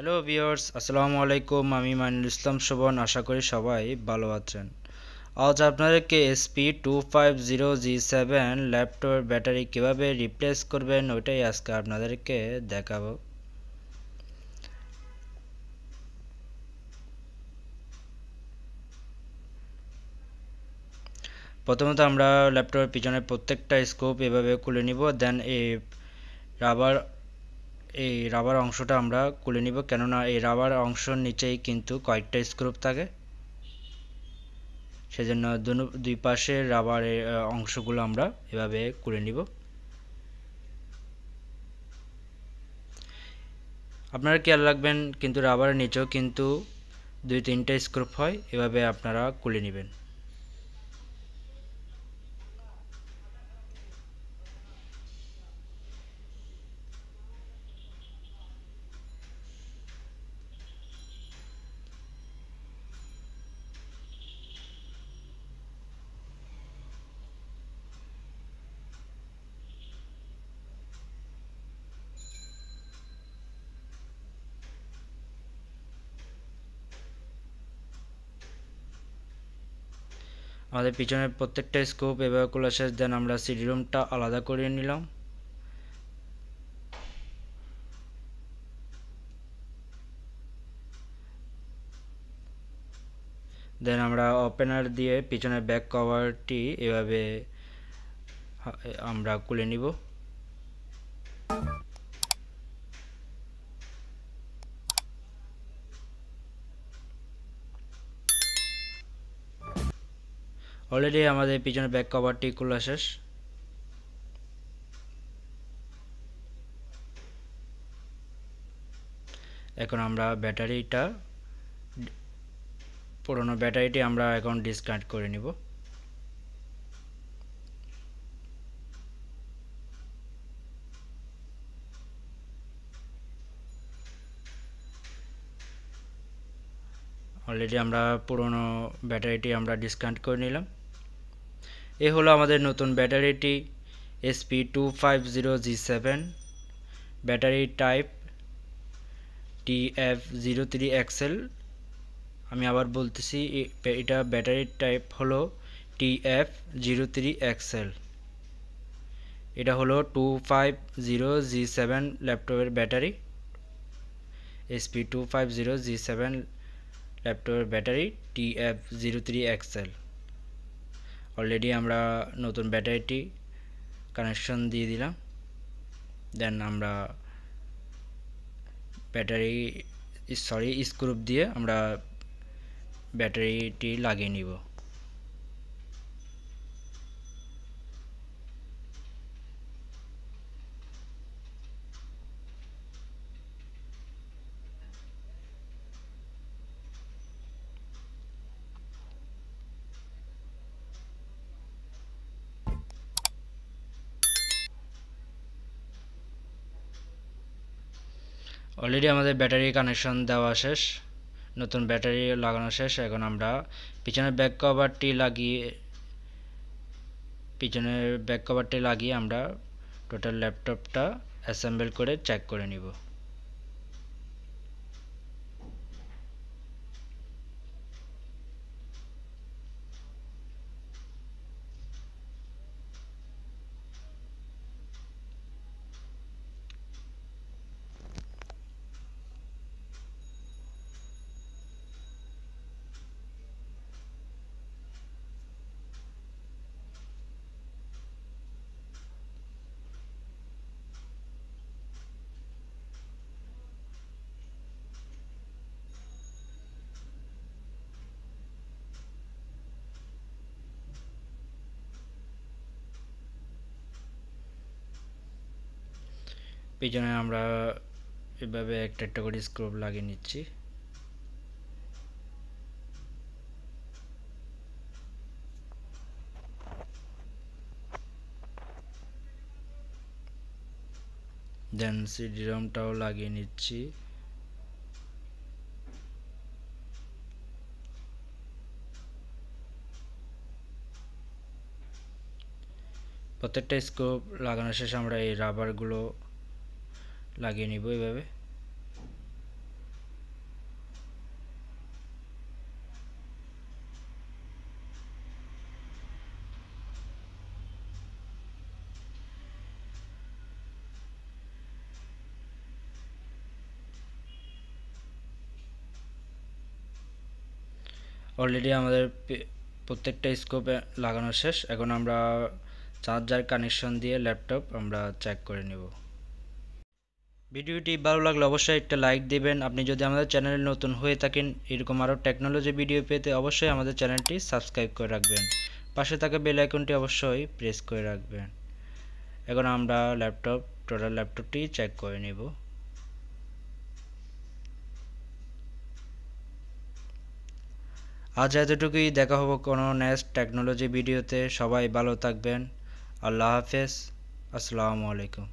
Hello viewers, আসসালামু আলাইকুম। আমি মাইনুল ইসলাম শোভন। আশা করি সবাই ভালো আছেন। আজ আপনাদেরকে SP2500G7 ল্যাপটপের ব্যাটারি কিভাবে রিপ্লেস করবেন ওইটাই আজকে আপনাদেরকে দেখাবো। প্রথমত আমরা ল্যাপটপের পিছনে প্রত্যেকটা স্ক্রু এভাবে খুলে নিব। দেন এই রাবার অংশটা আমরা খুলে নিব, কেননা এই রাবার অংশের নিচেই কিন্তু কয়েকটা স্ক্রু থাকে, সেজন্য দুই পাশে রাবারের অংশগুলো আমরা এভাবে খুলে নিব। আপনারা খেয়াল রাখবেন কিন্তু রাবারের নিচেও কিন্তু 2-3টা স্ক্রু হয়, এভাবে আপনারা খুলে নেবেন। আমাদের পিছনের প্রত্যেকটা স্ক্রু এভাবে খোলা শেষ। দেন আমরা সিডি রুমটা আলাদা করে নিলাম। দেন আমরা ওপেনার দিয়ে পিছনের ব্যাক কভারটি এভাবে আমরা খুলে নিব। অলরেডি আমাদের পিছনের ব্যাক কভারটি খোলা শেষ। এখন আমরা পুরনো ব্যাটারিটি আমরা এখন ডিসকানেক্ট করে নিব। অলরেডি আমরা পুরনো ব্যাটারিটি আমরা ডিসকানেক্ট করে নিলাম। এ হলো আমাদের নতুন ব্যাটারিটি, SP2500G7 ব্যাটারি টাইপ TF03XL। আমি আবার বলতেছি, এটা ব্যাটারি টাইপ হলো TF03XL। এটা হলো 250G7 ল্যাপটপের ব্যাটারি। SP2500G7 ল্যাপটপের ব্যাটারি TF03XL। অলরেডি আমরা নতুন ব্যাটারিটি কানেকশন দিয়ে দিলাম। দেন আমরা স্ক্রু দিয়ে আমরা ব্যাটারিটি লাগিয়ে নিব। অলরেডি আমাদের ব্যাটারি কানেকশন দেওয়া শেষ, নতুন ব্যাটারি লাগানো শেষ। এখন আমরা পিছনের ব্যাক কভারটি লাগিয়ে আমরা টোটাল ল্যাপটপটা অ্যাসেম্বল করে চেক করে নিব। পিছনে আমরা এভাবে একটা একটা করে স্ক্রু লাগিয়ে নিচ্ছি। দেন সিডি রমটাও লাগিয়ে নিচ্ছি। প্রত্যেকটা স্ক্রু লাগানো শেষে আমরা এই রাবারগুলো লাগিয়ে নিব এইভাবে। অলরেডি আমাদের প্রত্যেকটা স্কোপে লাগানো শেষ। এখন আমরা চার্জার কানেকশন দিয়ে ল্যাপটপ আমরা চেক করে নেব। ভিডিওটি ভালো লাগলে অবশ্যই একটা লাইক দিবেন। আপনি যদি আমাদের চ্যানেলে নতুন হয়ে থাকেন এরকম আরও টেকনোলজি ভিডিও পেতে অবশ্যই আমাদের চ্যানেলটি সাবস্ক্রাইব করে রাখবেন। পাশে থাকা বেল আইকনটি অবশ্যই প্রেস করে রাখবেন। এখন আমরা টোটাল ল্যাপটপটি চেক করে নেব। আজ এতটুকুই, দেখা হবে কোনো নেক্সট টেকনোলজি ভিডিওতে। সবাই ভালো থাকবেন। আল্লাহ হাফেজ। আসসালামু আলাইকুম।